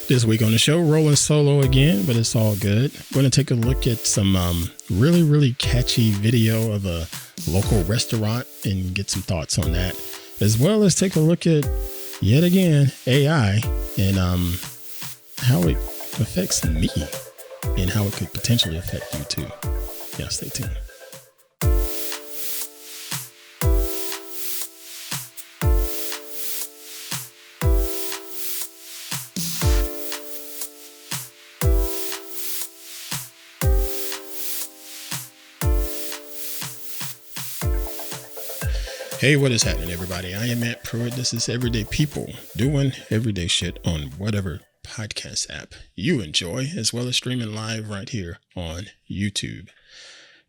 This week on the show, rolling solo again, but it's all good. We're going to take a look at some really catchy video of a local restaurant and get some thoughts on that, as well as take a look at, yet again, AI and how it affects me and how it could potentially affect you too. Yeah, stay tuned. Hey, what is happening, everybody? I am Ant Pruitt. This is Everyday People doing everyday shit on whatever podcast app you enjoy, as well as streaming live right here on YouTube.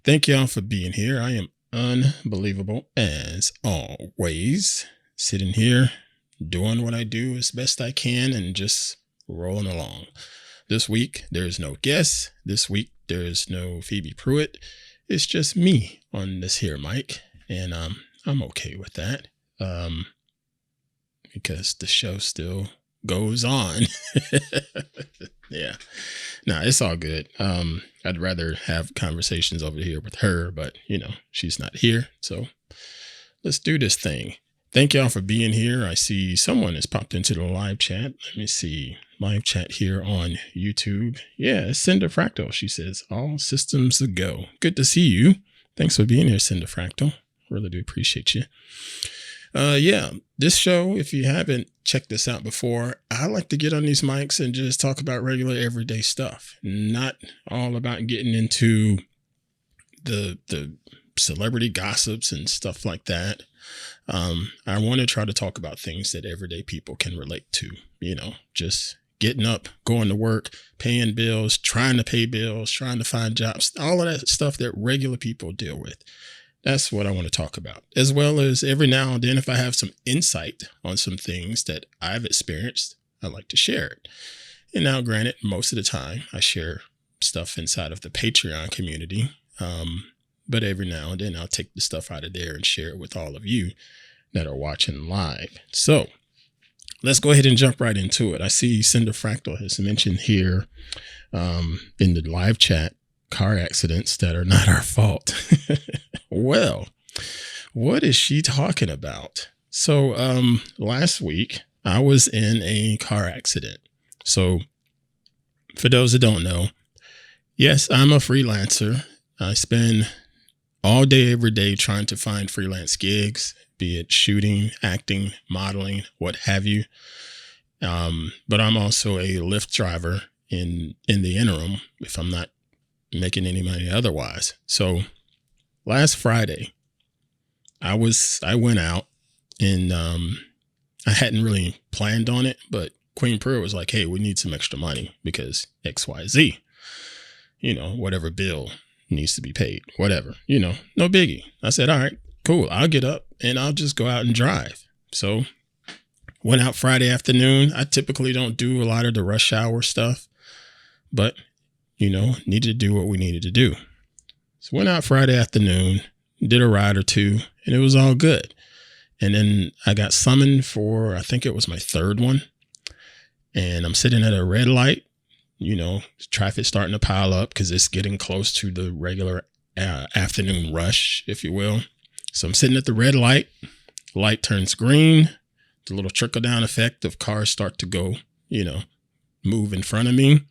Thank y'all for being here. I am unbelievable as always, sitting here doing what I do as best I can and just rolling along. This week, there's no guest. This week, there's no Phoebe Pruitt. It's just me on this here mic, and I'm okay with that, because the show still goes on. Yeah, no, it's all good. I'd rather have conversations over here with her, but she's not here. So let's do this thing. Thank y'all for being here. I see someone has popped into the live chat. Let me see. Live chat here on YouTube. Yeah, it's Cinder Fractal. She says, all systems a go. Good to see you. Thanks for being here, Cinder Fractal. Really do appreciate you. Yeah, this show, if you haven't checked this out before, I like to get on these mics and just talk about regular everyday stuff. Not all about getting into the celebrity gossips and stuff like that. I want to try to talk about things that everyday people can relate to, just getting up, going to work, paying bills, trying to pay bills, trying to find jobs, all of that stuff that regular people deal with. That's what I want to talk about, as well as every now and then, if I have some insight on some things that I've experienced, I like to share it. And now, granted, most of the time I share stuff inside of the Patreon community. But every now and then I'll take the stuff out of there and share it with all of you that are watching live. So let's go ahead and jump right into it. I see Cinder Fractal has mentioned here in the live chat, car accidents that are not our fault. Well, what is she talking about? So last week I was in a car accident. So for those that don't know, yes, I'm a freelancer. I spend all day, every day trying to find freelance gigs, be it shooting, acting, modeling, what have you. But I'm also a Lyft driver in the interim if I'm not making any money otherwise. So last Friday, I went out and I hadn't really planned on it, but Queen Pruitt was like, hey, we need some extra money because XYZ, whatever bill needs to be paid, whatever, no biggie. I said, all right, cool. I'll get up and I'll just go out and drive. So went out Friday afternoon. I typically don't do a lot of the rush hour stuff, but needed to do what we needed to do. So went out Friday afternoon, did a ride or two, and it was all good. And then I got summoned for, I think it was my third one. And I'm sitting at a red light, traffic starting to pile up because it's getting close to the regular afternoon rush, if you will. So I'm sitting at the red light turns green, the little trickle down effect of cars start to go, move in front of me.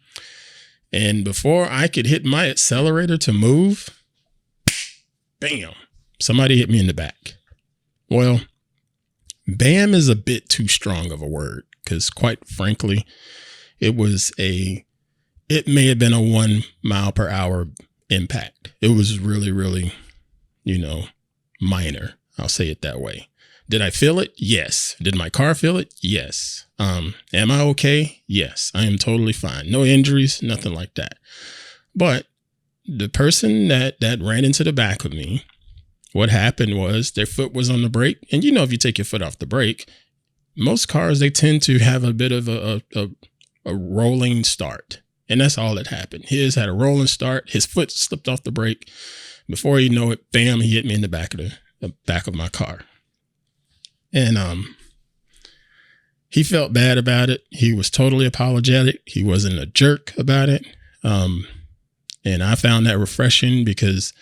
And before I could hit my accelerator to move, bam, somebody hit me in the back. Well, bam is a bit too strong of a word because quite frankly, it may have been a 1 mile per hour impact. It was really, minor. I'll say it that way. Did I feel it? Yes. Did my car feel it? Yes. Am I okay? Yes, I am totally fine. No injuries, nothing like that. But the person that ran into the back of me, what happened was their foot was on the brake. And if you take your foot off the brake, most cars, they tend to have a bit of a rolling start. And that's all that happened. His had a rolling start. His foot slipped off the brake. Before you know it, bam, he hit me in the back of my car. And he felt bad about it. He was totally apologetic. He wasn't a jerk about it. And I found that refreshing because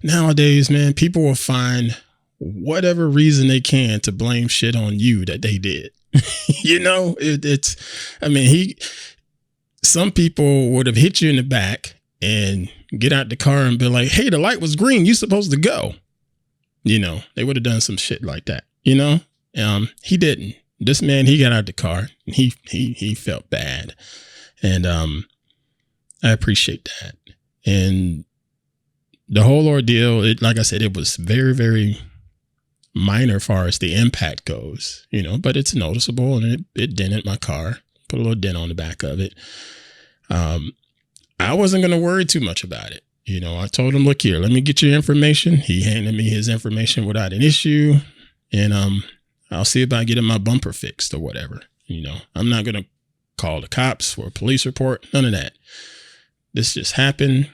nowadays, man, people will find whatever reason they can to blame shit on you that they did. Some people would have hit you in the back and get out the car and be like, hey, the light was green. You supposed to go. They would have done some shit like that. He didn't. This man, he got out the car and he felt bad. And I appreciate that. And the whole ordeal, like I said, it was very, very minor as far as the impact goes, but it's noticeable, and it dented my car, put a little dent on the back of it. I wasn't going to worry too much about it. I told him, look here, let me get your information. He handed me his information without an issue. And I'll see about getting my bumper fixed or whatever. I'm not going to call the cops for a police report. None of that. This just happened.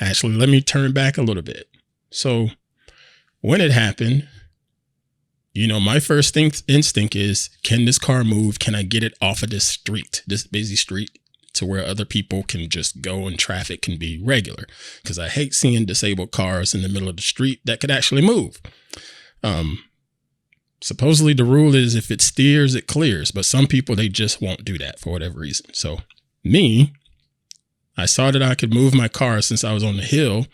Actually, let me turn back a little bit. So when it happened, my first instinct is, can this car move? Can I get it off of this street, this busy street, to where other people can just go and traffic can be regular? Because I hate seeing disabled cars in the middle of the street that could actually move. Supposedly the rule is if it steers, it clears. But some people, they just won't do that for whatever reason. So I saw that I could move my car since I was on the hill.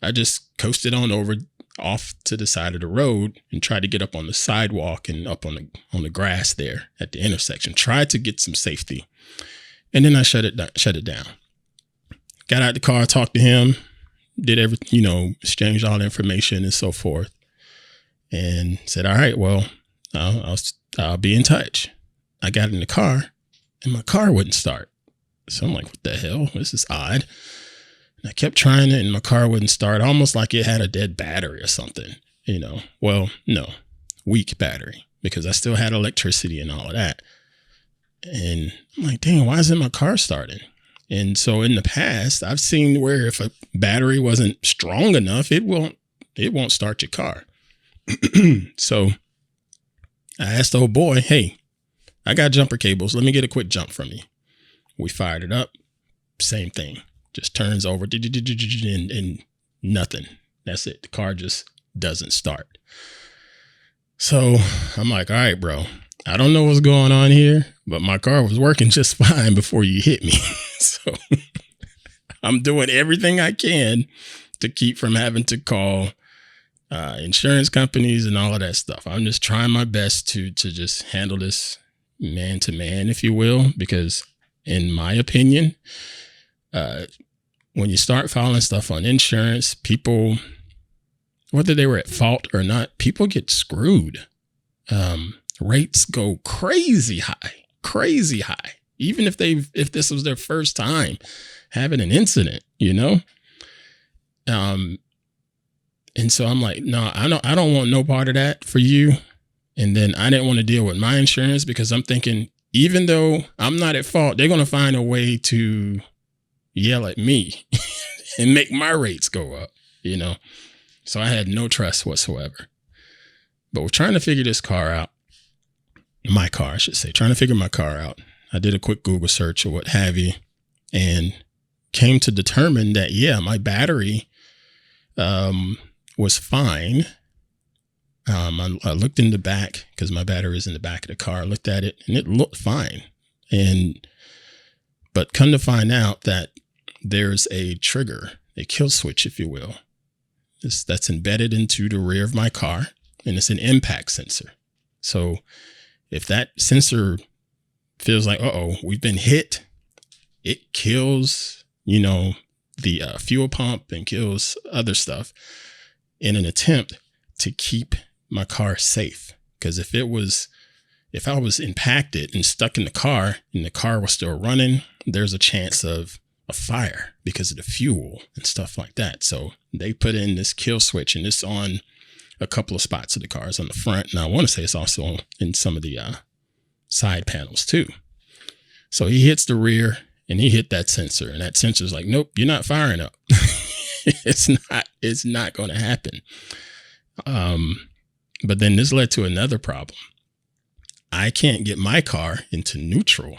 I just coasted on over off to the side of the road and tried to get up on the sidewalk and up on the grass there at the intersection. Tried to get some safety. And then I shut it down. Got out the car, talked to him, did everything, exchanged all the information and so forth. And said, all right, well, I'll be in touch. I got in the car and my car wouldn't start. So I'm like, what the hell? This is odd. And I kept trying it and my car wouldn't start, almost like it had a dead battery or something, Well, no, weak battery, because I still had electricity and all of that. And I'm like, dang, why isn't my car starting? And so in the past, I've seen where if a battery wasn't strong enough, it won't start your car. So I asked the old boy, hey, I got jumper cables. Let me get a quick jump from you. We fired it up. Same thing. Just turns over and nothing. That's it. The car just doesn't start. So I'm like, all right, bro, I don't know what's going on here, but my car was working just fine before you hit me. So I'm doing everything I can to keep from having to call insurance companies and all of that stuff. I'm just trying my best to just handle this man to man, if you will, because in my opinion, when you start filing stuff on insurance, people, whether they were at fault or not, people get screwed. Rates go crazy high, even if this was their first time having an incident, and so I'm like, no, I don't want no part of that for you. And then I didn't want to deal with my insurance because I'm thinking, even though I'm not at fault, they're going to find a way to yell at me and make my rates go up, So I had no trust whatsoever. But we're trying to figure this car out. My car, I should say. Trying to figure my car out. I did a quick Google search or what have you, and came to determine that, yeah, my battery was fine. I looked in the back because my battery is in the back of the car. I looked at it and it looked fine. But come to find out that there's a trigger, a kill switch, if you will. That's embedded into the rear of my car, and it's an impact sensor. So if that sensor feels like, we've been hit, it kills, the fuel pump and kills other stuff in an attempt to keep my car safe. Because if I was impacted and stuck in the car and the car was still running, there's a chance of a fire because of the fuel and stuff like that. So they put in this kill switch, and it's on a couple of spots of the cars on the front. And I want to say it's also in some of the side panels too. So he hits the rear and he hit that sensor, and that sensor's like, nope, you're not firing up. It's not going to happen. But then this led to another problem. I can't get my car into neutral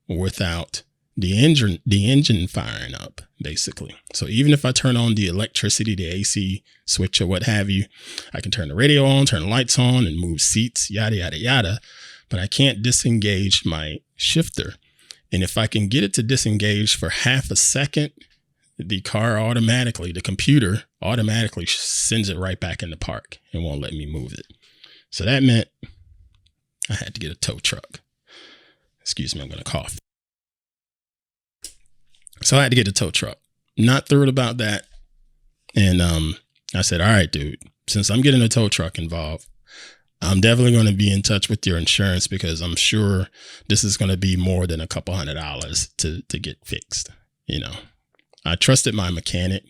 without the engine firing up, basically. So even if I turn on the electricity, the AC switch or what have you, I can turn the radio on, turn the lights on, and move seats, yada, yada, yada. But I can't disengage my shifter. And if I can get it to disengage for half a second, the computer automatically sends it right back into park and won't let me move it. So that meant I had to get a tow truck. Excuse me, I'm going to cough. So I had to get a tow truck. Not thrilled about that. And I said, all right, dude, since I'm getting a tow truck involved, I'm definitely going to be in touch with your insurance because I'm sure this is going to be more than a couple $100 to get fixed. You know, I trusted my mechanic.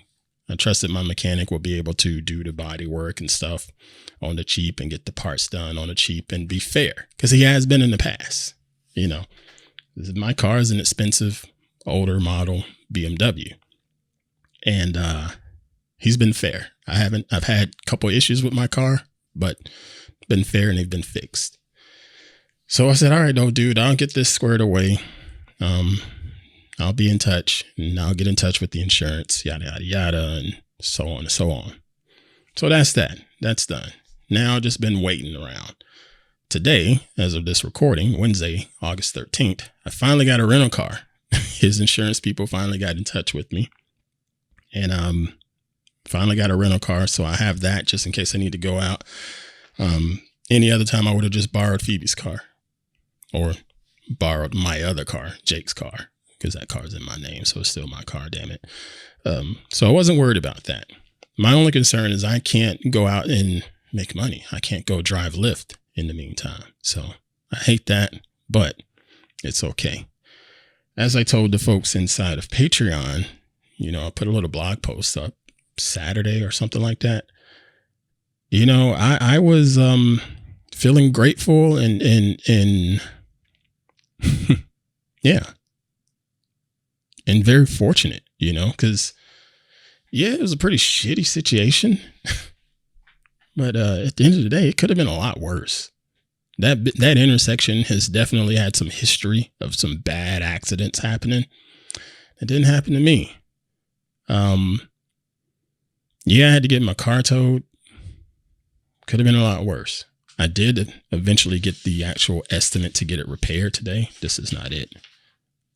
I trusted my mechanic will be able to do the body work and stuff on the cheap and get the parts done on the cheap and be fair because he has been in the past. You know, my car is an expensive older model BMW. And he's been fair. I've had a couple issues with my car, but been fair and they've been fixed. So I said, all right, no, dude, I'll get this squared away. I'll be in touch and I'll get in touch with the insurance, yada, yada, yada, and so on and so on. So that's that. That's done. Now I've just been waiting around. Today, as of this recording, Wednesday, August 13th, I finally got a rental car. His insurance people finally got in touch with me and finally got a rental car. So I have that just in case I need to go out. Any other time I would have just borrowed Phoebe's car or borrowed my other car, Jake's car, because that car's in my name. So it's still my car, damn it. So I wasn't worried about that. My only concern is I can't go out and make money. I can't go drive Lyft in the meantime. So I hate that, but it's okay. As I told the folks inside of Patreon, you know, I put a little blog post up Saturday or something like that. You know, I was feeling grateful and yeah, and very fortunate, you know, because yeah, it was a pretty shitty situation. But at the end of the day, it could have been a lot worse. That intersection has definitely had some history of some bad accidents happening. It didn't happen to me. Yeah, I had to get my car towed. Could have been a lot worse. I did eventually get the actual estimate to get it repaired today. This is not it.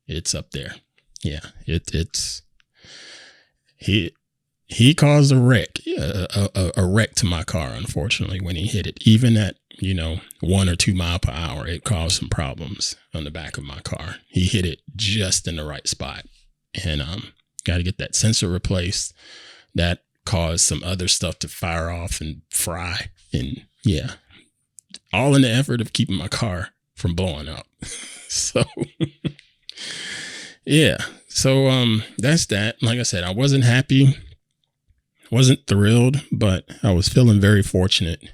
It's up there. Yeah, it's he caused a wreck, a wreck to my car, unfortunately, when he hit it. Even at, 1 or 2 miles per hour, it caused some problems on the back of my car. He hit it just in the right spot. And got to get that sensor replaced. That caused some other stuff to fire off and fry. And yeah, all in the effort of keeping my car from blowing up. So yeah. So that's that. Like I said, I wasn't happy. Wasn't thrilled, but I was feeling very fortunate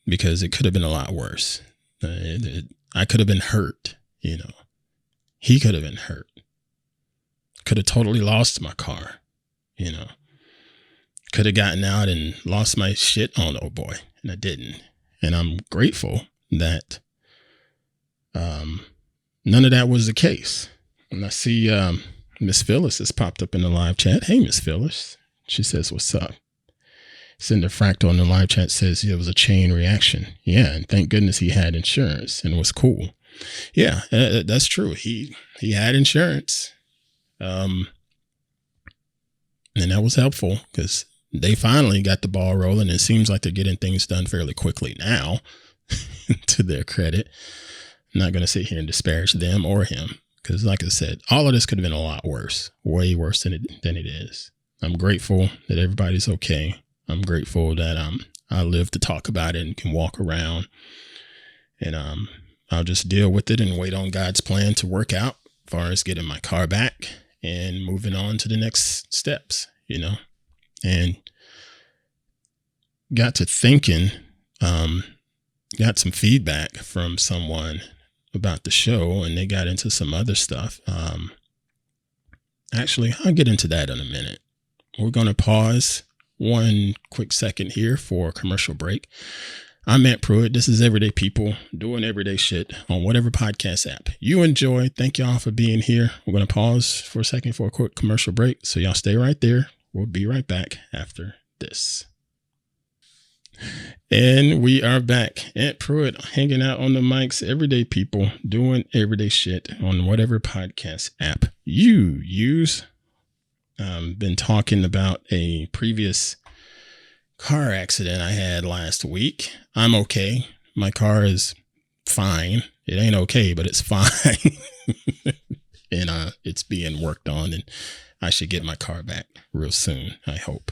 because it could have been a lot worse. I could have been hurt, He could have been hurt. Could have totally lost my car, Could have gotten out and lost my shit on old boy, and I didn't. And I'm grateful that none of that was the case. And I see Miss Phyllis has popped up in the live chat. Hey, Miss Phyllis. She says, what's up? Cinder Fractal in the live chat says it was a chain reaction. Yeah, and thank goodness he had insurance and it was cool. Yeah, that's true. He had insurance. And that was helpful because they finally got the ball rolling. It seems like they're getting things done fairly quickly now, to their credit. I'm not going to sit here and disparage them or him. Because like I said, all of this could have been a lot worse, way worse than it is. I'm grateful that everybody's okay. I'm grateful that I live to talk about it and can walk around. And I'll just deal with it and wait on God's plan to work out as far as getting my car back and moving on to the next steps, And got to thinking, got some feedback from someone about the show, and they got into some other stuff. Actually, I'll get into that in a minute. We're going to pause one quick second here for a commercial break. I'm Ant Pruitt. This is Everyday People doing everyday shit on whatever podcast app you enjoy. Thank y'all for being here. We're going to pause for a second for a quick commercial break. So y'all stay right there. We'll be right back after this. And we are back. Ant Pruitt hanging out on the mics. Everyday People doing everyday shit on whatever podcast app you use. Been talking about a previous car accident I had last week. I'm okay. My car is fine. It ain't okay, but it's fine. And it's being worked on, and I should get my car back real soon, I hope.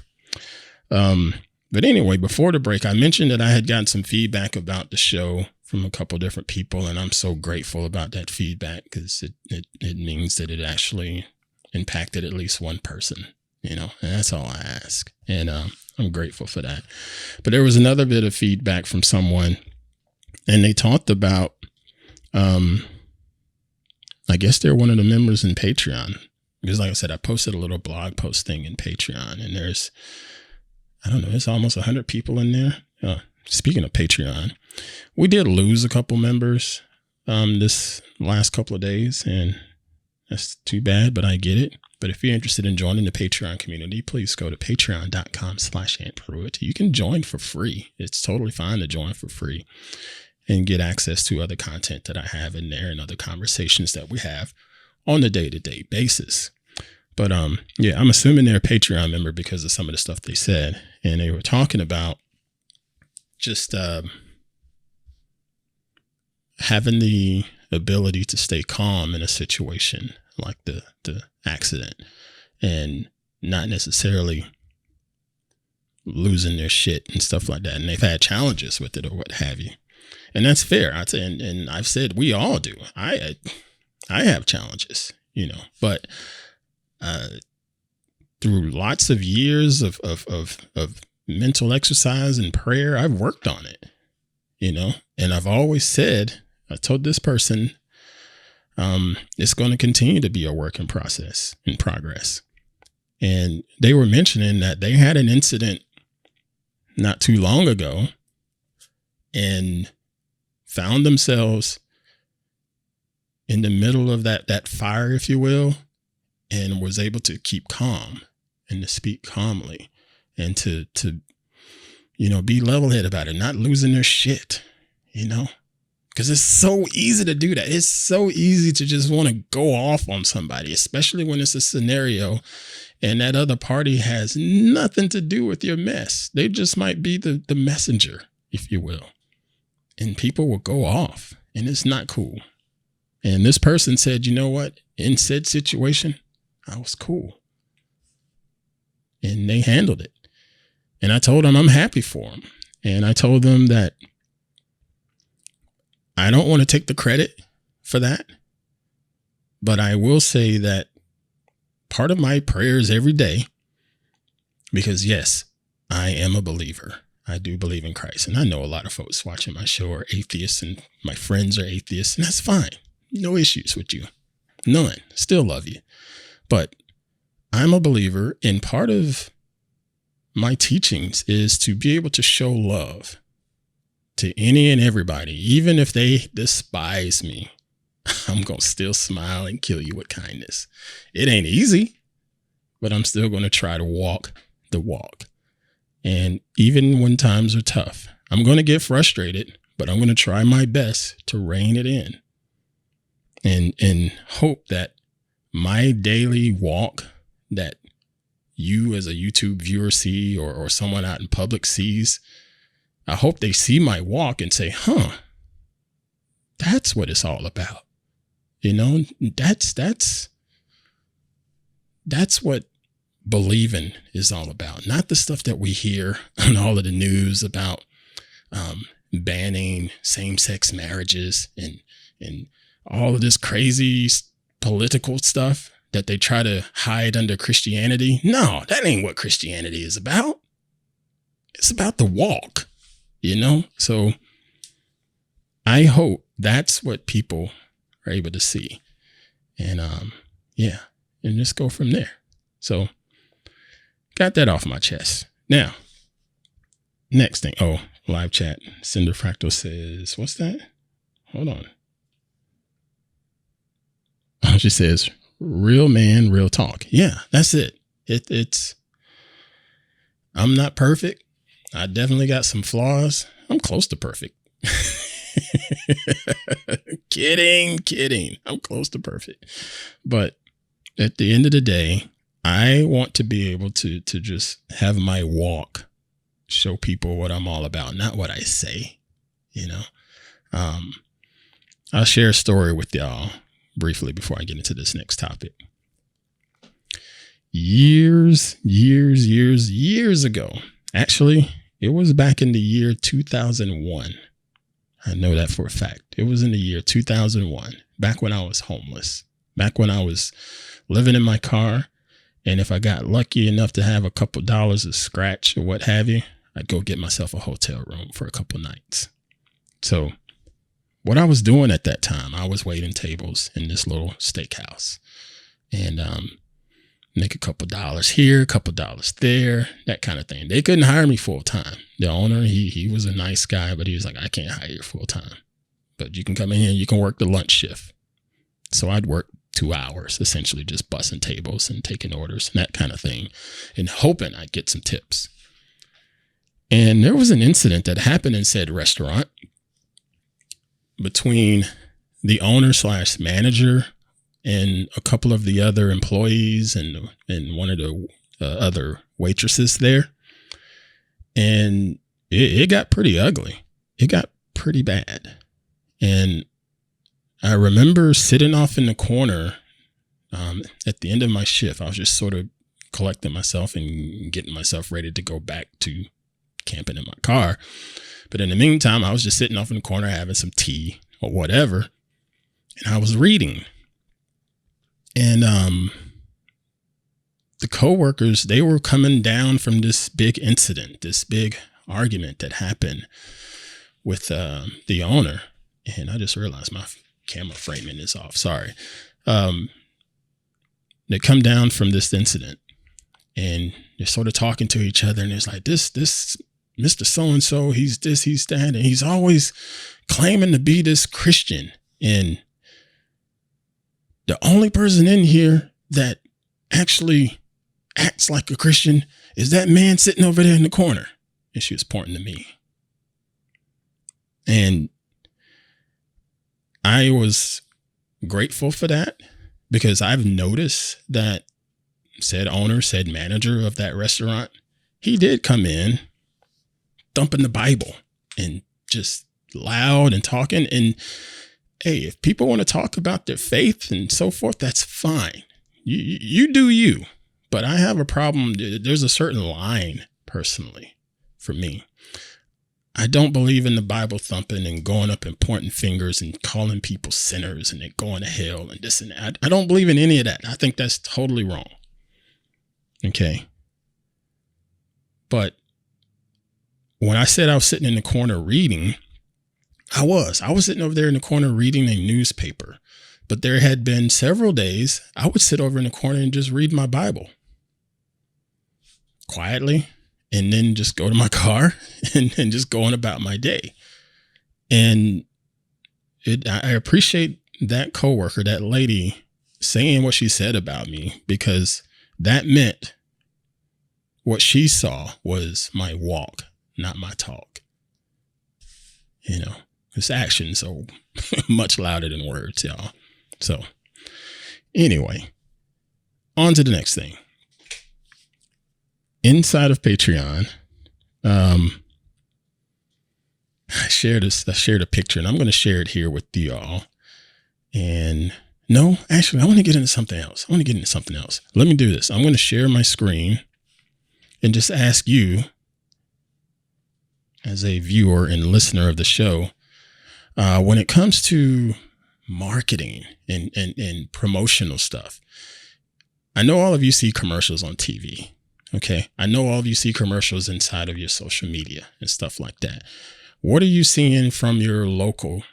But anyway, before the break, I mentioned that I had gotten some feedback about the show from a couple different people, and I'm so grateful about that feedback because it means that it actually impacted at least one person, and that's all I ask. And I'm grateful for that. But there was another bit of feedback from someone, and they talked about, I guess they're one of the members in Patreon. Because like I said, I posted a little blog post thing in Patreon, and there's almost 100 people in there. Speaking of Patreon, we did lose a couple members this last couple of days, and that's too bad, but I get it. But if you're interested in joining the Patreon community, please go to patreon.com/Ant Pruitt. You can join for free. It's totally fine to join for free and get access to other content that I have in there and other conversations that we have on a day-to-day basis. But yeah, I'm assuming they're a Patreon member because of some of the stuff they said. And they were talking about just having the ability to stay calm in a situation like the accident and not necessarily losing their shit and stuff like that. And they've had challenges with it or what have you. And that's fair. I'd say, and I've said we all do. I have challenges, but through lots of years of mental exercise and prayer, I've worked on it, and I've always said, I told this person, it's going to continue to be a work in progress. And they were mentioning that they had an incident not too long ago and found themselves in the middle of that fire, if you will, and was able to keep calm and to speak calmly and to be level-headed about it, not losing their shit, because it's so easy to do that. It's so easy to just want to go off on somebody, especially when it's a scenario and that other party has nothing to do with your mess. They just might be the messenger, if you will. And people will go off, and it's not cool. And this person said, you know what? In said situation, I was cool. And they handled it. And I told them I'm happy for them. And I told them that I don't want to take the credit for that. But I will say that part of my prayers every day, because yes, I am a believer. I do believe in Christ. And I know a lot of folks watching my show are atheists, and my friends are atheists, and that's fine. No issues with you. None. Still love you. But I'm a believer, and part of my teachings is to be able to show love to any and everybody. Even if they despise me, I'm going to still smile and kill you with kindness. It ain't easy, but I'm still going to try to walk the walk. And even when times are tough, I'm going to get frustrated, but I'm going to try my best to rein it in and hope that my daily walk that you as a YouTube viewer see or someone out in public sees, I hope they see my walk and say, that's what it's all about. That's what believing is all about. Not the stuff that we hear on all of the news about banning same-sex marriages and all of this crazy political stuff that they try to hide under Christianity. No, that ain't what Christianity is about. It's about the walk, So I hope that's what people are able to see. And and just go from there. So got that off my chest. Now, next thing. Oh, Live chat. Cinder Fractal says, what's that? Hold on. Oh, she says, real man, real talk. Yeah, that's it. It's, I'm not perfect. I definitely got some flaws. I'm close to perfect. Kidding. I'm close to perfect. But at the end of the day, I want to be able to just have my walk show people what I'm all about, not what I say, you know. I'll share a story with y'all briefly before I get into this next topic. Years ago, actually, it was back in the year 2001. I know that for a fact. It was in the year 2001, back when I was homeless, back when I was living in my car. And if I got lucky enough to have a couple dollars of scratch or what have you, I'd go get myself a hotel room for a couple nights. So what I was doing at that time, I was waiting tables in this little steakhouse and make a couple dollars here, a couple dollars there, that kind of thing. They couldn't hire me full time. The owner, he was a nice guy, but he was like, I can't hire you full time, but you can come in here and you can work the lunch shift. So I'd work 2 hours, essentially just bussing tables and taking orders and that kind of thing, and hoping I'd get some tips. And there was an incident that happened in said restaurant between the owner / manager and a couple of the other employees and one of the other waitresses there. And it got pretty ugly. It got pretty bad. And I remember sitting off in the corner at the end of my shift. I was just sort of collecting myself and getting myself ready to go back to camping in my car. But in the meantime, I was just sitting off in the corner having some tea or whatever. And I was reading. And the coworkers, they were coming down from this big incident, this big argument that happened with the owner. And I just realized my camera framing is off. Sorry. They come down from this incident and they're sort of talking to each other. And it's like, this Mr. So-and-so, he's this, he's that. And he's always claiming to be this Christian. And the only person in here that actually acts like a Christian is that man sitting over there in the corner. And she was pointing to me. And I was grateful for that because I've noticed that said owner, said manager of that restaurant, he did come in thumping the Bible and just loud and talking. And hey, if people want to talk about their faith and so forth, that's fine. You do you. But I have a problem. There's a certain line personally for me. I don't believe in the Bible thumping and going up and pointing fingers and calling people sinners and they're going to hell and this and that. I don't believe in any of that. I think that's totally wrong. Okay. But when I said I was sitting in the corner reading, I was sitting over there in the corner reading a newspaper. But there had been several days I would sit over in the corner and just read my Bible quietly. And then just go to my car and just go on about my day. And I appreciate that coworker, that lady saying what she said about me, because that meant what she saw was my walk, not my talk. You know, it's actions so much louder than words, y'all. So anyway, on to the next thing. Inside of Patreon, I shared a picture, and I'm going to share it here with y'all. And no, actually, I want to get into something else. Let me do this. I'm going to share my screen and just ask you, as a viewer and listener of the show, when it comes to marketing and promotional stuff, I know all of you see commercials on TV. Okay. I know all of you see commercials inside of your social media and stuff like that. What are you seeing from your local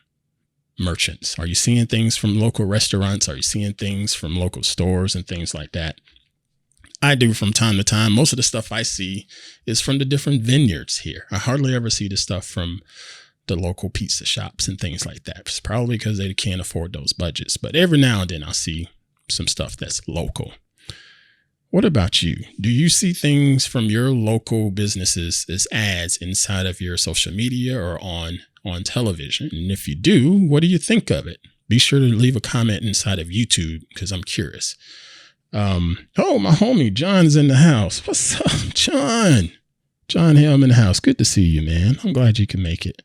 merchants? Are you seeing things from local restaurants? Are you seeing things from local stores and things like that? I do from time to time. Most of the stuff I see is from the different vineyards here. I hardly ever see the stuff from the local pizza shops and things like that. It's probably because they can't afford those budgets. But every now and then I'll see some stuff that's local. What about you? Do you see things from your local businesses as ads inside of your social media or on television? And if you do, what do you think of it? Be sure to leave a comment inside of YouTube because I'm curious. Oh, my homie John's in the house. What's up, John? John Helm in the house. Good to see you, man. I'm glad you can make it.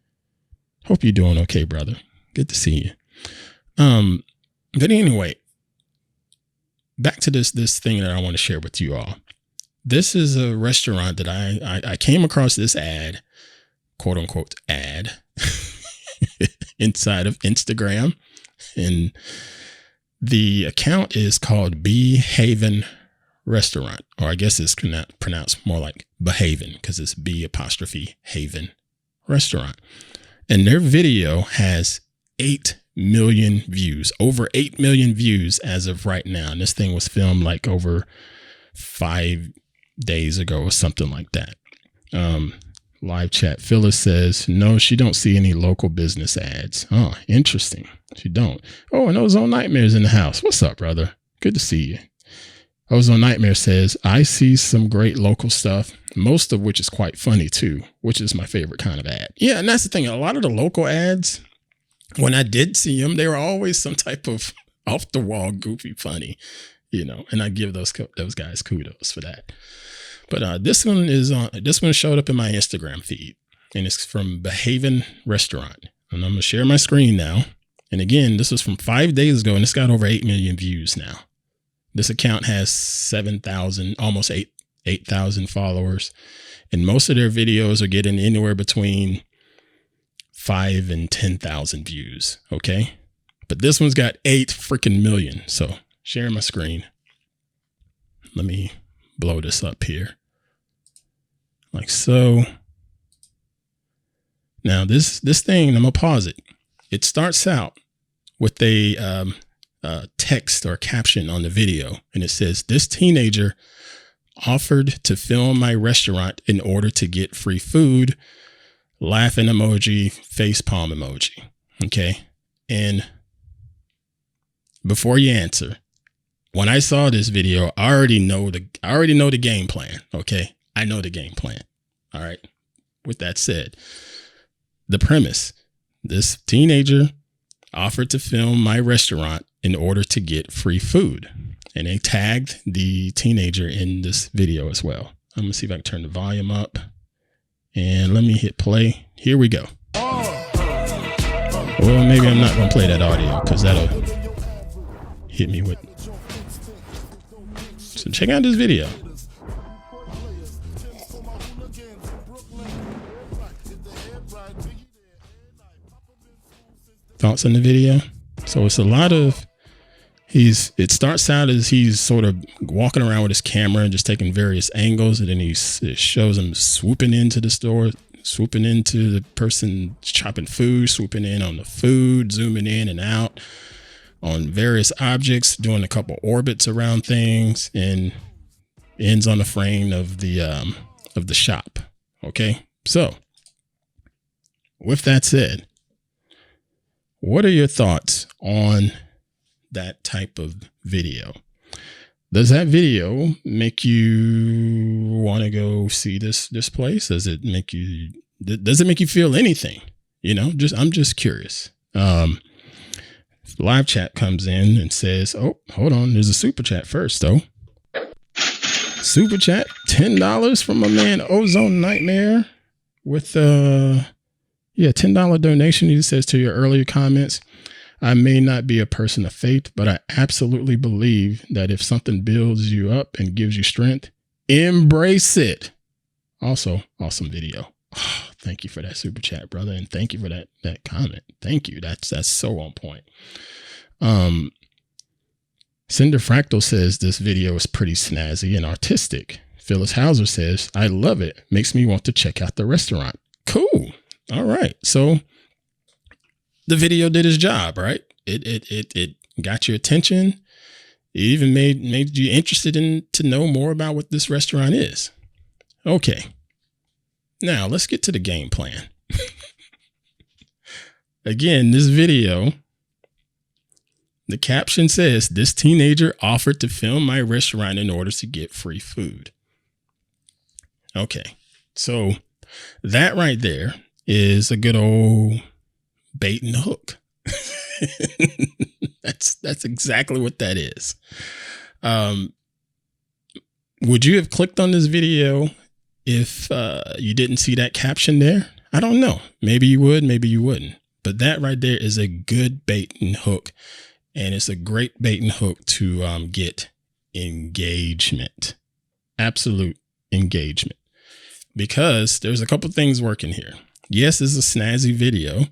Hope you're doing okay, brother. Good to see you. But anyway, back to this thing that I want to share with you all. This is a restaurant that I came across this ad, quote unquote ad, inside of Instagram. And the account is called Bee Haven Restaurant, or I guess it's pronounced more like Behaven because it's B''Haven Restaurant. And their video has 8 million views, over 8 million views as of right now. And this thing was filmed like over 5 days ago or something like that. Live chat. Phyllis says, no, she don't see any local business ads. Oh, interesting. She don't. Oh, and Ozone Nightmare's in the house. What's up, brother? Good to see you. Ozone Nightmare says, I see some great local stuff, most of which is quite funny too, which is my favorite kind of ad. Yeah, and that's the thing. A lot of the local ads, when I did see them, they were always some type of off the wall, goofy, funny, and I give those guys kudos for that. But this one showed up in my Instagram feed, and it's from Behaven Restaurant. And I'm going to share my screen now. And again, this was from 5 days ago, and it's got over 8 million views now. This account has 7,000, almost 8,000 followers. And most of their videos are getting anywhere between 5 and 10,000 views. Okay. But this one's got 8 freaking million. So share my screen. Let me blow this up here. Like so. Now this thing, I'm going to pause it. It starts out with a text or caption on the video. And it says, this teenager offered to film my restaurant in order to get free food. Laughing emoji, face palm emoji. Okay. And before you answer, when I saw this video, I already know the game plan. Okay. I know the game plan. All right. With that said, the premise, this teenager offered to film my restaurant in order to get free food. And they tagged the teenager in this video as well. I'm going to see if I can turn the volume up. And let me hit play. Here we go. Well, maybe I'm not going to play that audio because that'll hit me with. So check out this video. Thoughts on the video? So it's a lot of, it starts out as he's sort of walking around with his camera and just taking various angles. And then it shows him swooping into the store, swooping into the person chopping food, swooping in on the food, zooming in and out on various objects, doing a couple orbits around things, and ends on the frame of the shop. Okay. So with that said, what are your thoughts on that type of video? Does that video make you want to go see this place? Does it make you feel anything? I'm just curious. Live chat comes in and says, oh, hold on. There's a super chat first though. Super chat, $10 from my man Ozone Nightmare with $10 donation. He says, to your earlier comments, I may not be a person of faith, but I absolutely believe that if something builds you up and gives you strength, embrace it. Also, awesome video. Oh, thank you for that super chat, brother. And thank you for that comment. Thank you. That's so on point. Cinder Fractal says this video is pretty snazzy and artistic. Phyllis Hauser says, I love it. Makes me want to check out the restaurant. Cool. All right. So the video did its job, right? It got your attention. It even made you interested in to know more about what this restaurant is. Okay. Now let's get to the game plan. Again, this video, the caption says, "This teenager offered to film my restaurant in order to get free food." Okay. So that right there is a good old bait and hook. That's exactly what that is. Would you have clicked on this video if you didn't see that caption there? I don't know. Maybe you would, maybe you wouldn't. But that right there is a good bait and hook. And it's a great bait and hook to get engagement. Absolute engagement. Because there's a couple things working here. Yes, it's a snazzy video.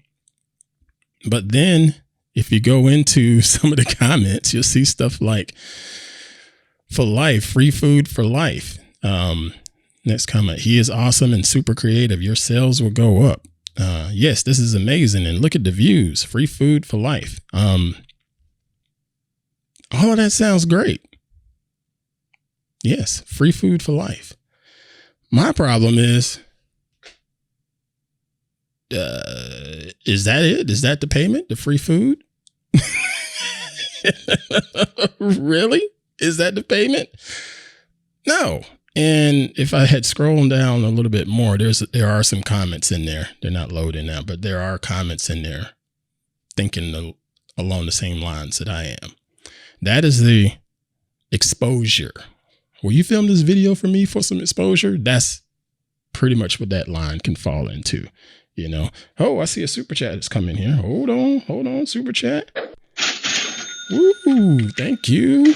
But then if you go into some of the comments, you'll see stuff like, "For life, free food for life." Next comment, "He is awesome and super creative. Your sales will go up." Yes, this is amazing. And look at the views. Free food for life. All of that sounds great. Yes, free food for life. My problem is that it? Is that the payment? The free food? Really? Is that the payment? No. And if I had scrolled down a little bit more, there are some comments in there. They're not loading now, but there are comments in there thinking along the same lines that I am. That is the exposure. Will you film this video for me for some exposure? That's pretty much what that line can fall into. You know, oh, I see a super chat that's coming here. Hold on, super chat. Woo, thank you.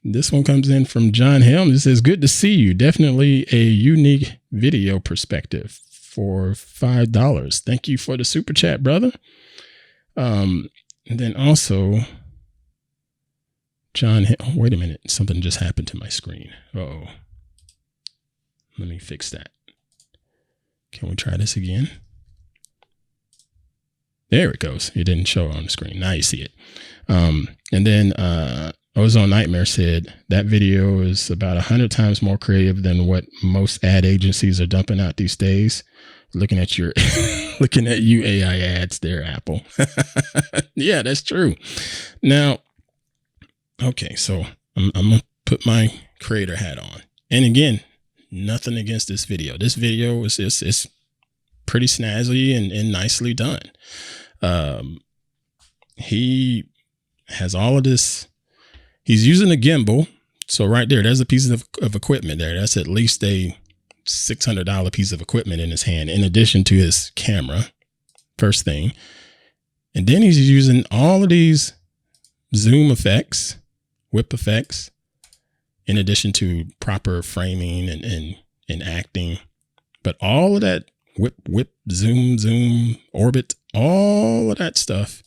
This one comes in from John Helm. It says, "Good to see you. Definitely a unique video perspective for $5. Thank you for the super chat, brother." And then also, John Helm. Wait a minute. Something just happened to my screen. Uh-oh. Let me fix that. Can we try this again? There it goes. It didn't show on the screen. Now you see it. And then Ozone Nightmare said that video is about 100 times more creative than what most ad agencies are dumping out these days. Looking at you AI ads there, Apple. Yeah, that's true. Now, okay, so I'm gonna put my creator hat on. And again, nothing against this video. This video is pretty snazzy and nicely done. He has all of this. He's using a gimbal. So right there, there's a piece of equipment there. That's at least a $600 piece of equipment in his hand, in addition to his camera, first thing. And then he's using all of these zoom effects, whip effects, in addition to proper framing and acting. But all of that whip, zoom, orbit, all of that stuff,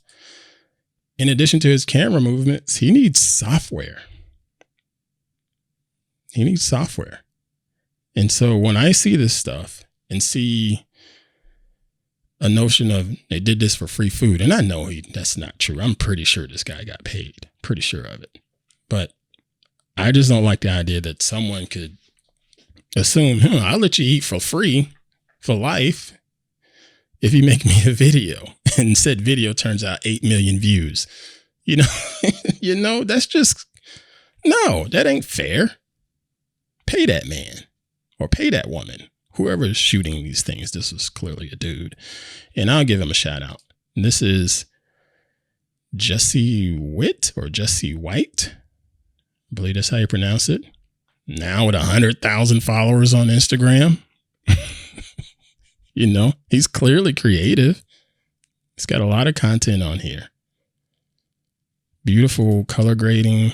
in addition to his camera movements, he needs software. And so when I see this stuff and see a notion of they did this for free food, and I know that's not true. I'm pretty sure this guy got paid. Pretty sure of it. But I just don't like the idea that someone could assume, I'll let you eat for free for life if you make me a video, and said video turns out 8 million views. That's just, no, that ain't fair. Pay that man or pay that woman, whoever is shooting these things. This was clearly a dude, and I'll give him a shout out. And this is Jesse Witt or Jesse White. I believe that's how you pronounce it. Now with 100,000 followers on Instagram. He's clearly creative. He's got a lot of content on here. Beautiful color grading.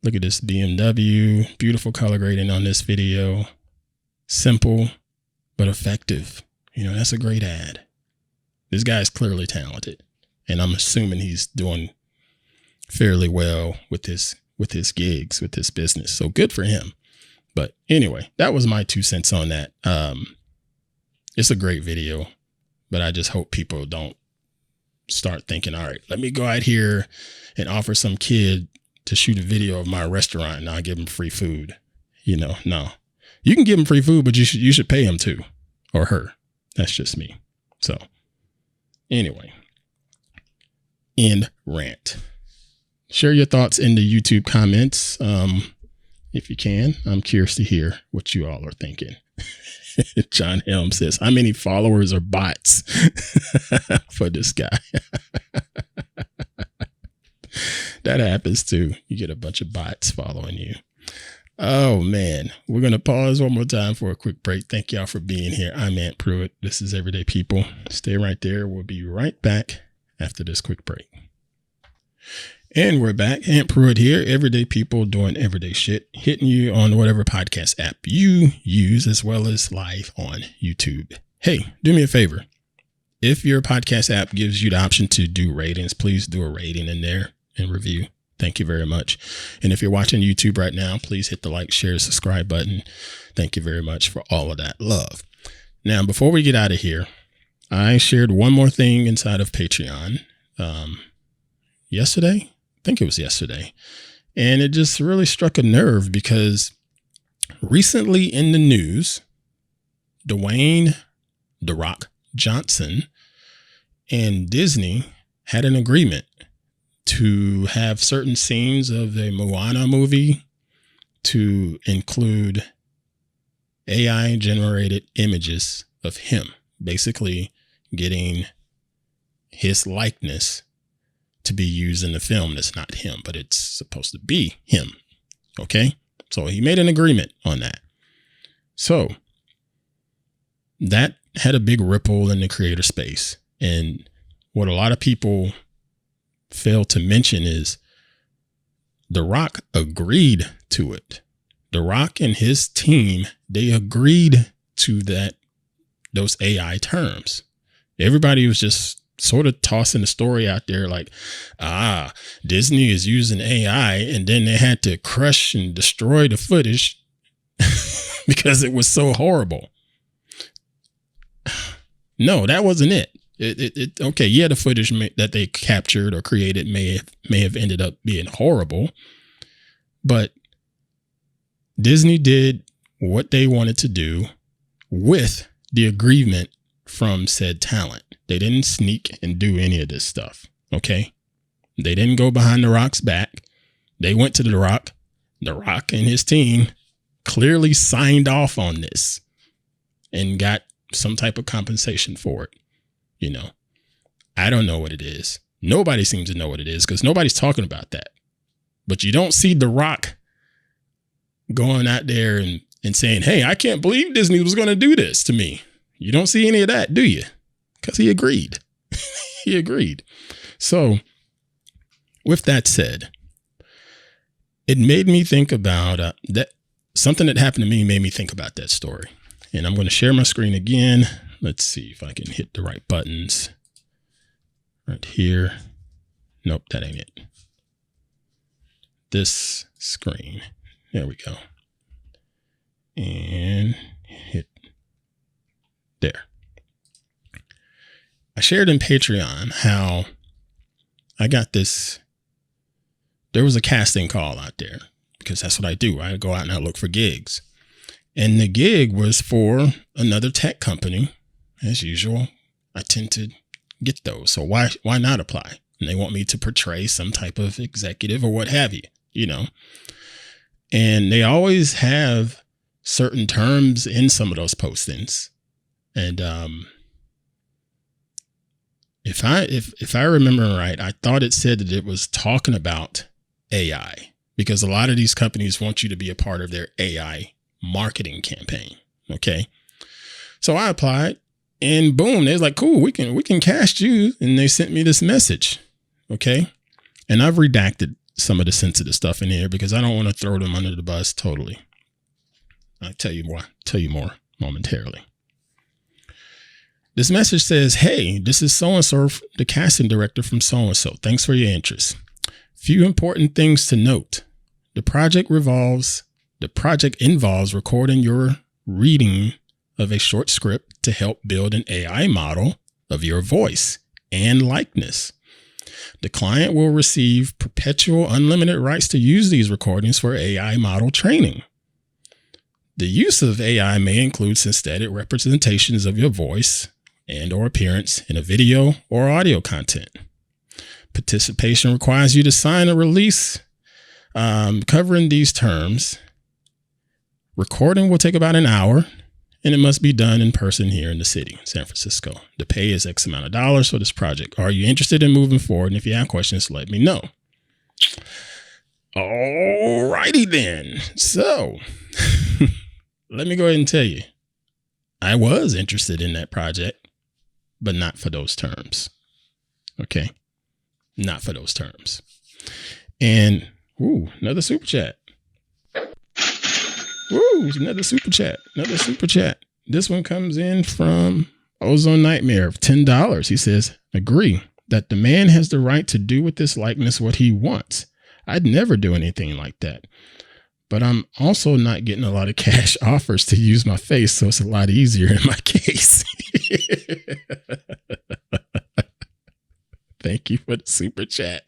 Look at this BMW. Beautiful color grading on this video. Simple, but effective. That's a great ad. This guy's clearly talented. And I'm assuming he's doing fairly well with his gigs, with his business. So good for him. But anyway, that was my 2 cents on that. It's a great video, but I just hope people don't start thinking, all right, let me go out here and offer some kid to shoot a video of my restaurant and I'll give him free food. No, you can give him free food, but you should pay him too, or her. That's just me. So anyway, end rant. Share your thoughts in the YouTube comments. If you can, I'm curious to hear what you all are thinking. John Helm says, how many followers are bots for this guy? That happens too. You get a bunch of bots following you. Oh man, we're going to pause one more time for a quick break. Thank y'all for being here. I'm Ant Pruitt. This is Everyday People. Stay right there. We'll be right back after this quick break. And we're back. Ant Pruitt here. Everyday people doing everyday shit, hitting you on whatever podcast app you use, as well as live on YouTube. Hey, do me a favor. If your podcast app gives you the option to do ratings, please do a rating in there and review. Thank you very much. And if you're watching YouTube right now, please hit the like, share, subscribe button. Thank you very much for all of that love. Now, before we get out of here, I shared one more thing inside of Patreon yesterday. I think it was yesterday. And it just really struck a nerve because recently in the news, Dwayne "The Rock" Johnson and Disney had an agreement to have certain scenes of the Moana movie to include AI generated images of him, basically getting his likeness to be used in the film. That's not him, but it's supposed to be him. Okay. So he made an agreement on that. So that had a big ripple in the creator space. And what a lot of people fail to mention is The Rock agreed to it. The Rock and his team, they agreed to those AI terms. Everybody was just sort of tossing the story out there like, Disney is using AI, and then they had to crush and destroy the footage because it was so horrible. No, that wasn't it. Okay, yeah, the footage that they captured or created may have ended up being horrible, but Disney did what they wanted to do with the agreement from said talent. They didn't sneak and do any of this stuff. Okay, they didn't go behind The Rock's back. They went to The Rock. The Rock and his team clearly signed off on this and got some type of compensation for it. I don't know what it is. Nobody seems to know what it is because nobody's talking about that. But you don't see The Rock going out there and saying, hey, I can't believe Disney was going to do this to me. You don't see any of that, do you? Because he agreed. He agreed. So with that said, it made me think about that. Something that happened to me made me think about that story. And I'm going to share my screen again. Let's see if I can hit the right buttons right here. Nope, that ain't it. This screen. There we go. And hit there. I shared in Patreon how I got this. There was a casting call out there because that's what I do. I go out and I look for gigs. And the gig was for another tech company. As usual, I tend to get those. So why not apply? And they want me to portray some type of executive or what have you, And they always have certain terms in some of those postings. And if I remember right, I thought it said that it was talking about AI because a lot of these companies want you to be a part of their AI marketing campaign. Okay. So I applied. And boom, they was like, cool, we can cast you. And they sent me this message. Okay. And I've redacted some of the sensitive stuff in here because I don't want to throw them under the bus totally. I'll tell you more momentarily. This message says, hey, this is so-and-so, the casting director from so-and-so. Thanks for your interest. Few important things to note. The project involves recording your reading of a short script to help build an AI model of your voice and likeness. The client will receive perpetual unlimited rights to use these recordings for AI model training. The use of AI may include synthetic representations of your voice and or appearance in a video or audio content. Participation requires you to sign a release covering these terms. Recording will take about an hour, and it must be done in person here in the city, San Francisco. The pay is X amount of dollars for this project. Are you interested in moving forward? And if you have questions, let me know. All righty then. So let me go ahead and tell you, I was interested in that project, but not for those terms. Okay. Not for those terms. And, another super chat. Another super chat. This one comes in from Ozone Nightmare of $10. He says, agree that the man has the right to do with this likeness what he wants. I'd never do anything like that. But I'm also not getting a lot of cash offers to use my face, so it's a lot easier in my case. Thank you for the super chat.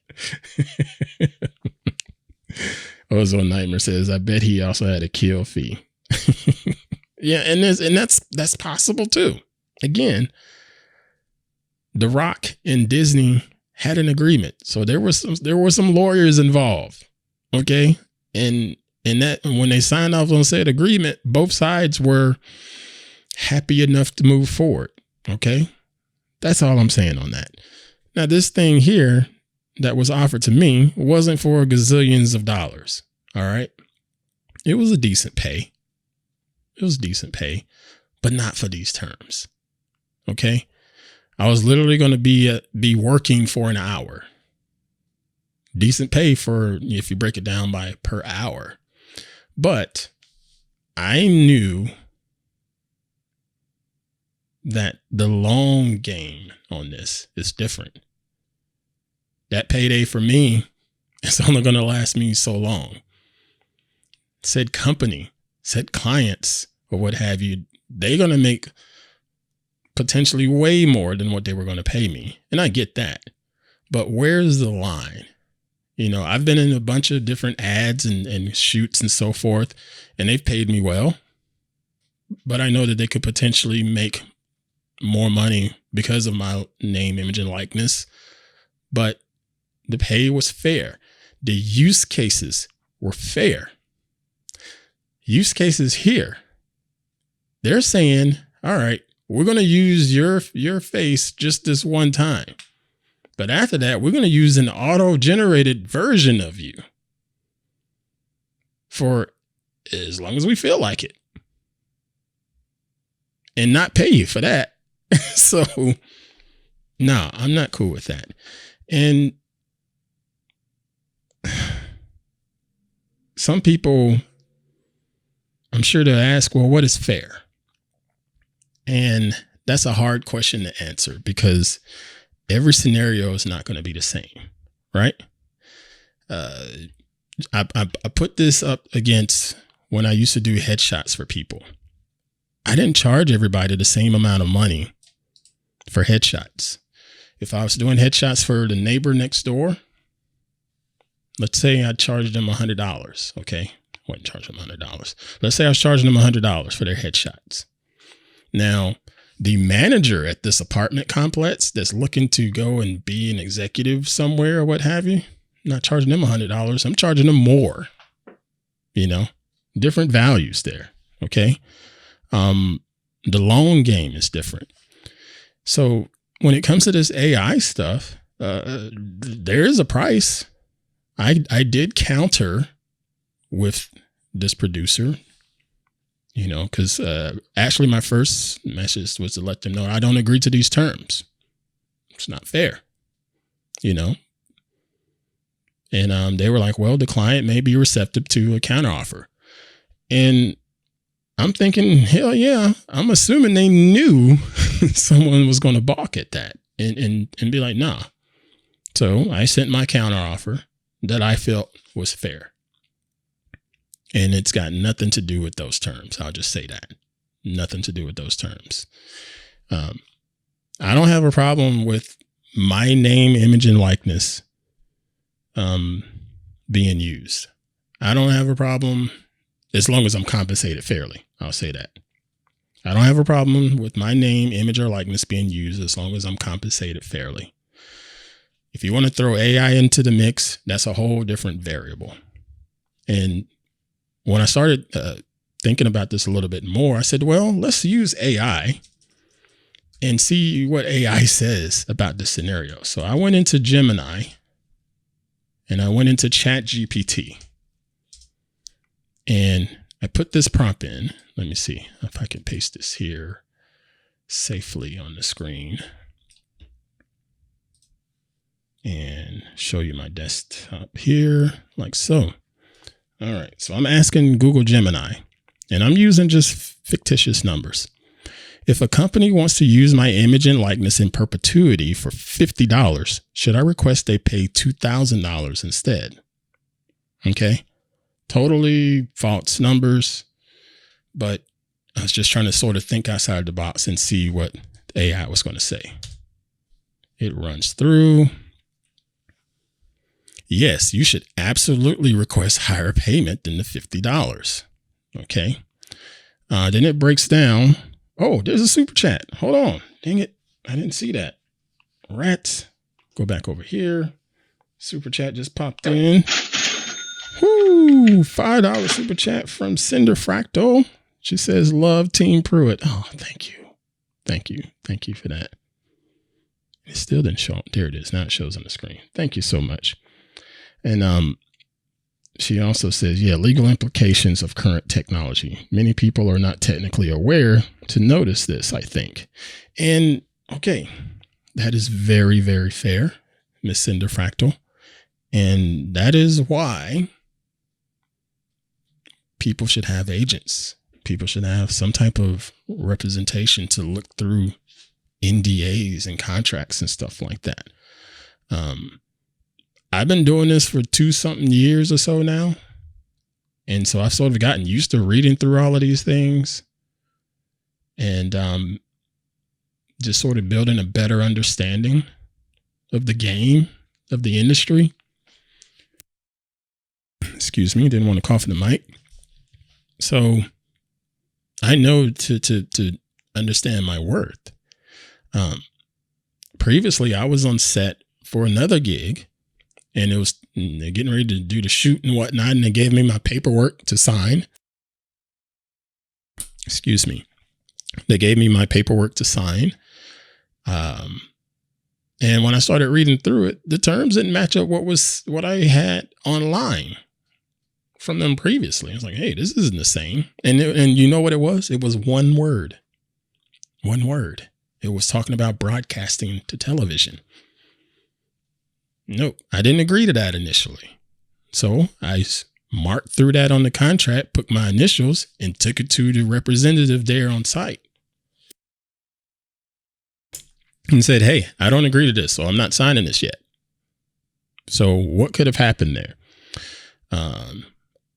Ozone Nightmare says, I bet he also had a kill fee. Yeah, and that's possible too. Again, The Rock and Disney had an agreement. So there were some lawyers involved. Okay. And when they signed off on said agreement, both sides were happy enough to move forward. Okay. That's all I'm saying on that. Now, this thing here that was offered to me wasn't for gazillions of dollars. All right. It was a decent pay. But not for these terms. Okay. I was literally going to be working for an hour. Decent pay for, if you break it down by per hour. But I knew that the long game on this is different. That payday for me is only going to last me so long. Said company, said clients, or what have you, they're going to make potentially way more than what they were going to pay me. And I get that. But where's the line? You know, I've been in a bunch of different ads and shoots and so forth, and they've paid me well. But I know that they could potentially make more money because of my name, image, and likeness. But the pay was fair. The use cases were fair. Use cases here, they're saying, all right, we're going to use your face just this one time. But after that, we're going to use an auto-generated version of you for as long as we feel like it. And not pay you for that. So, no, I'm not cool with that. And some people, I'm sure they'll ask, well, what is fair? And that's a hard question to answer because every scenario is not going to be the same, right? I put this up against when I used to do headshots for people. I didn't charge everybody the same amount of money for headshots. If I was doing headshots for the neighbor next door, let's say I charged them $100. Okay. I wouldn't charge them $100. Let's say I was charging them $100 for their headshots. Now, the manager at this apartment complex that's looking to go and be an executive somewhere or what have you, I'm not charging them $100. I'm charging them more, different values there. Okay. The long game is different. So when it comes to this AI stuff, there is a price. I did counter with this producer, because actually my first message was to let them know I don't agree to these terms. It's not fair, And they were like, well, the client may be receptive to a counteroffer. And I'm thinking, hell yeah, I'm assuming they knew someone was going to balk at that and be like, nah. So I sent my counteroffer that I felt was fair. And it's got nothing to do with those terms. I'll just say that. Nothing to do with those terms. I don't have a problem with my name, image, and likeness being used. I don't have a problem as long as I'm compensated fairly. I'll say that. I don't have a problem with my name, image, or likeness being used as long as I'm compensated fairly. If you want to throw AI into the mix, that's a whole different variable. And when I started thinking about this a little bit more, I said, well, let's use AI and see what AI says about this scenario. So I went into Gemini and I went into ChatGPT and I put this prompt in. Let me see if I can paste this here safely on the screen and show you my desktop here like so. All right. So I'm asking Google Gemini and I'm using just fictitious numbers. If a company wants to use my image and likeness in perpetuity for $50, should I request they pay $2,000 instead? Okay. Totally false numbers, but I was just trying to sort of think outside the box and see what AI was going to say. It runs through. Yes, you should absolutely request higher payment than the $50. Okay. Then it breaks down. Oh, there's a super chat. Hold on. Dang it. I didn't see that. Rats. Go back over here. Super chat just popped in. Woo! $5 super chat from Cinder Fractal. She says, love Team Pruitt. Oh, thank you. Thank you. Thank you for that. It still didn't show. There it is. Now it shows on the screen. Thank you so much. And she also says, yeah, legal implications of current technology. Many people are not technically aware to notice this, I think. And okay, that is very, very fair, Miss Cinder Fractal. And that is why people should have agents. People should have some type of representation to look through NDAs and contracts and stuff like that. I've been doing this for 2-something years or so now. And so I've sort of gotten used to reading through all of these things and just sort of building a better understanding of the game, of the industry. Excuse me, didn't want to cough in the mic. So I know to understand my worth. Previously, I was on set for another gig. And they're getting ready to do the shoot and whatnot. And they gave me my paperwork to sign. Excuse me. They gave me my paperwork to sign. And when I started reading through it, the terms didn't match up what I had online from them previously. I was like, hey, this isn't the same. And you know what it was? It was one word. One word. It was talking about broadcasting to television. Nope, I didn't agree to that initially. So I marked through that on the contract, put my initials, and took it to the representative there on site. And said, hey, I don't agree to this, so I'm not signing this yet. So what could have happened there?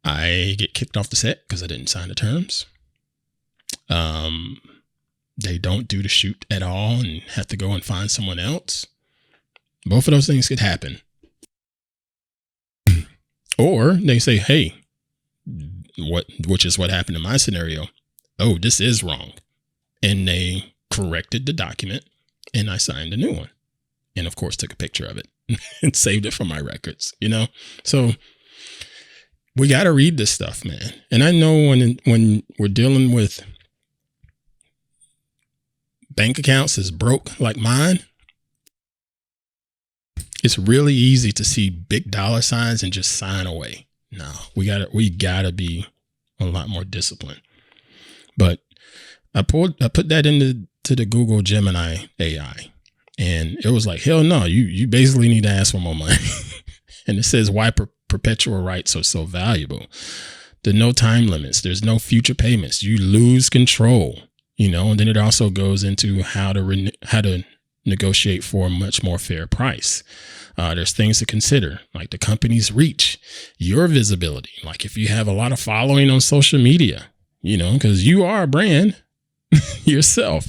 I get kicked off the set because I didn't sign the terms. They don't do the shoot at all and have to go and find someone else. Both of those things could happen. Or they say, hey, which is what happened in my scenario. Oh, this is wrong. And they corrected the document and I signed a new one. And of course, took a picture of it and saved it for my records, So we got to read this stuff, man. And I know when we're dealing with bank accounts as broke like mine, it's really easy to see big dollar signs and just sign away. No, we gotta be a lot more disciplined. But I put that into the Google Gemini AI, and it was like, hell no, you basically need to ask for more money. And it says why perpetual rights are so valuable. There's no time limits. There's no future payments. You lose control. And then it also goes into how to negotiate for a much more fair price. There's things to consider, like the company's reach, your visibility. Like if you have a lot of following on social media, because you are a brand yourself,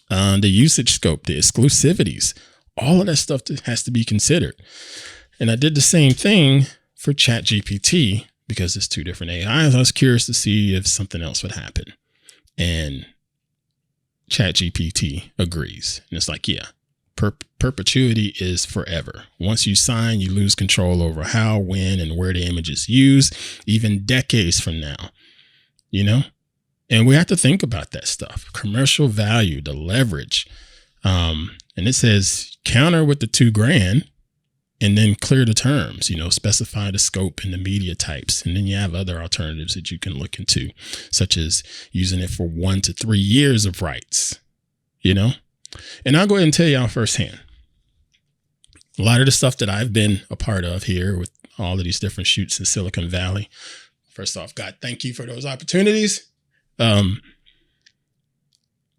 the usage scope, the exclusivities, all of that stuff has to be considered. And I did the same thing for ChatGPT because it's two different AIs. I was curious to see if something else would happen. And ChatGPT agrees. And it's like, yeah, perpetuity is forever. Once you sign, you lose control over how, when, and where the image is used, even decades from now, you know? And we have to think about that stuff. Commercial value, the leverage. And it says counter with the $2,000 and then clear the terms, you know, specify the scope and the media types. And then you have other alternatives that you can look into, such as using it for 1 to 3 years of rights, you know. And I'll go ahead and tell y'all firsthand. A lot of the stuff that I've been a part of here with all of these different shoots in Silicon Valley. First off, God, thank you for those opportunities. When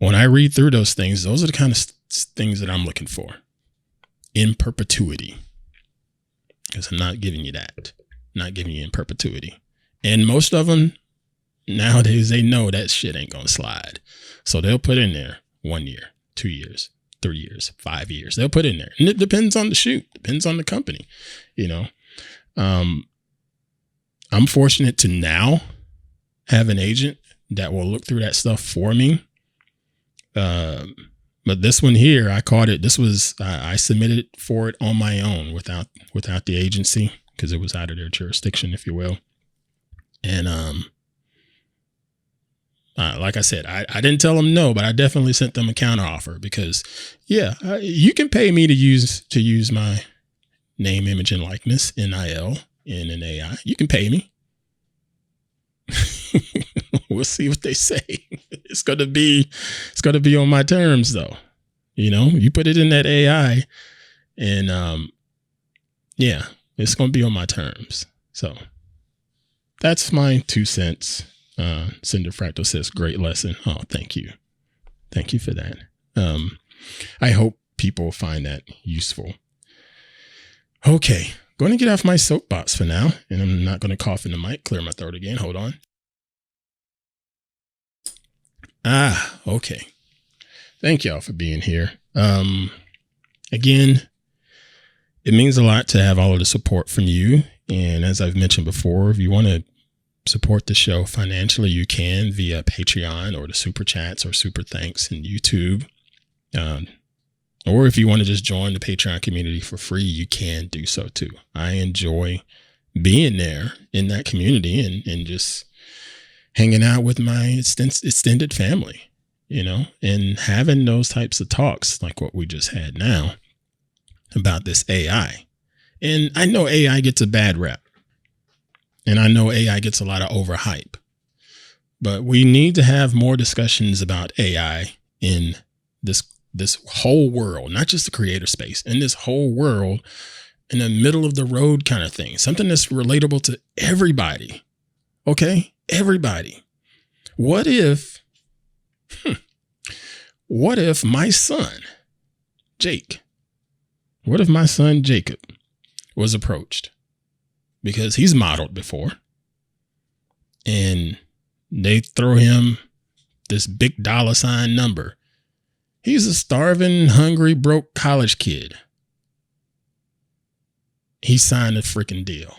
I read through those things, those are the kind of things that I'm looking for in perpetuity. Because I'm not giving you that. I'm not giving you in perpetuity. And most of them nowadays, they know that shit ain't going to slide. So they'll put in there 1 year, 2 years, 3 years, 5 years. They'll put in there. And it depends on the shoot, depends on the company, you know. I'm fortunate to now have an agent that will look through that stuff for me. But this one here, I caught it. This was, I submitted for it on my own without the agency because it was out of their jurisdiction, if you will. And like I said, I didn't tell them no, but I definitely sent them a counter offer because, yeah, you can pay me to use my name, image, and likeness, NIL, in an AI. You can pay me. We'll see what they say. It's gonna be on my terms, though. You know, you put it in that AI, and yeah, it's gonna be on my terms. So that's my 2 cents. Cinder Fractal says, great lesson. Oh, thank you for that. I hope people find that useful. Okay, going to get off my soapbox for now, and I'm not going to cough in the mic. Clear my throat again. Hold on. Okay. Thank y'all for being here. Again, it means a lot to have all of the support from you. And as I've mentioned before, if you want to support the show financially, you can via Patreon or the super chats or super thanks in YouTube. Or if you want to just join the Patreon community for free, you can do so too. I enjoy being there in that community and just hanging out with my extended family, you know, and having those types of talks like what we just had now about this AI. And I know AI gets a bad rep. And I know AI gets a lot of overhype. But we need to have more discussions about AI in this whole world, not just the creator space, in this whole world, in the middle of the road kind of thing, something that's relatable to everybody. Okay? Everybody. What if my son, Jacob was approached because he's modeled before and they throw him this big $ number. He's a starving, hungry, broke college kid. He signed a freaking deal.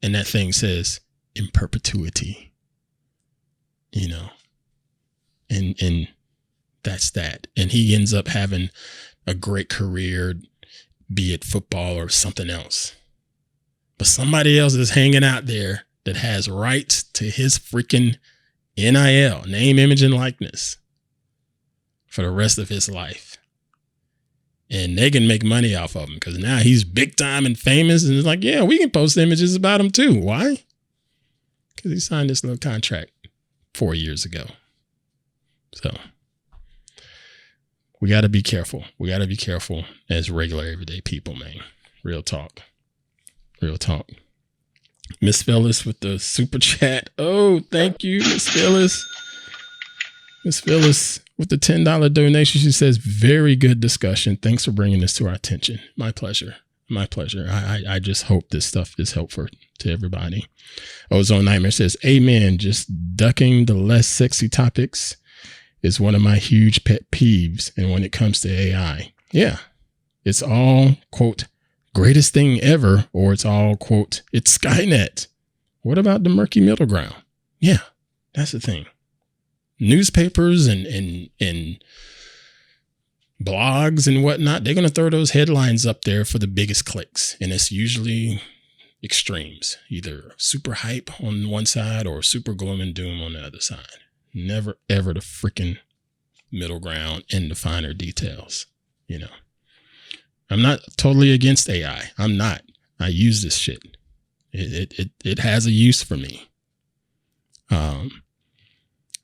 And that thing says in perpetuity, you know, and that's that. And he ends up having a great career, be it football or something else. But somebody else is hanging out there that has rights to his freaking NIL, name, image, and likeness for the rest of his life. And they can make money off of him because now he's big time and famous. And it's like, yeah, we can post images about him too. Why? Because he signed this little contract 4 years ago. So we got to be careful. We got to be careful as regular everyday people, man. Real talk. Real talk. Miss Phyllis with the super chat. Oh, thank you, Miss Phyllis. Miss Phyllis with the $10 donation. She says, very good discussion. Thanks for bringing this to our attention. My pleasure. My pleasure. I just hope this stuff is helpful to everybody. Ozone Nightmare says, amen. Just ducking the less sexy topics is one of my huge pet peeves. And when it comes to AI, yeah, it's all, quote, greatest thing ever, or it's all, quote, it's Skynet. What about the murky middle ground? Yeah, that's the thing. Newspapers and blogs and whatnot, they're going to throw those headlines up there for the biggest clicks. And it's usually extremes, either super hype on one side or super gloom and doom on the other side. Never, ever the freaking middle ground and the finer details. You know, I'm not totally against AI. I'm not. I use this shit. It has a use for me.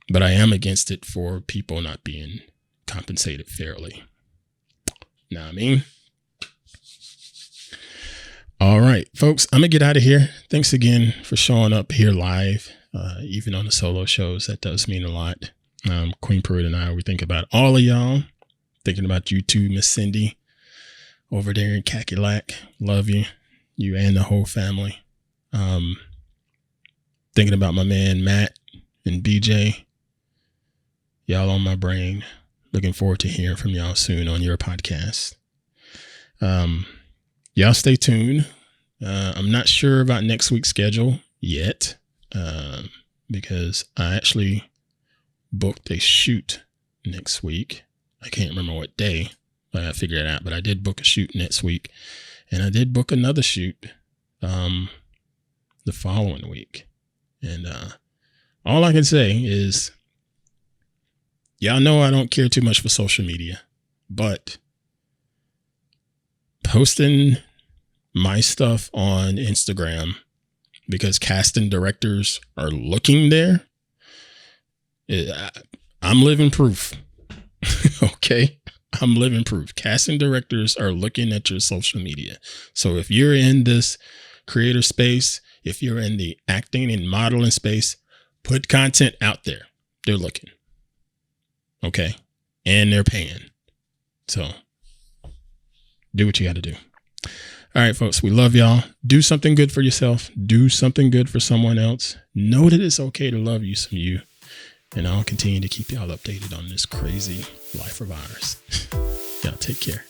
But I am against it for people not being compensated fairly. Know what I mean? All right, folks, I'm going to get out of here. Thanks again for showing up here live, even on the solo shows. That does mean a lot. Queen Pruitt and I, we think about all of y'all. Thinking about you too, Miss Cindy, over there in Cackalack. Love you. You and the whole family. Thinking about my man, Matt and BJ. Y'all on my brain. Looking forward to hearing from y'all soon on your podcast. Y'all stay tuned. I'm not sure about next week's schedule yet, because I actually booked a shoot next week. I can't remember what day. I figured it out, but I did book a shoot next week, and I did book another shoot the following week. And all I can say is, y'all know I don't care too much for social media, but posting my stuff on Instagram because casting directors are looking there, I'm living proof. Okay? I'm living proof. Casting directors are looking at your social media. So if you're in this creator space, if you're in the acting and modeling space, put content out there. They're looking. Okay? And they're paying. So do what you got to do. All right, folks, we love y'all. Do something good for yourself. Do something good for someone else. Know that it's okay to love you some you. And I'll continue to keep y'all updated on this crazy life of ours. Y'all take care.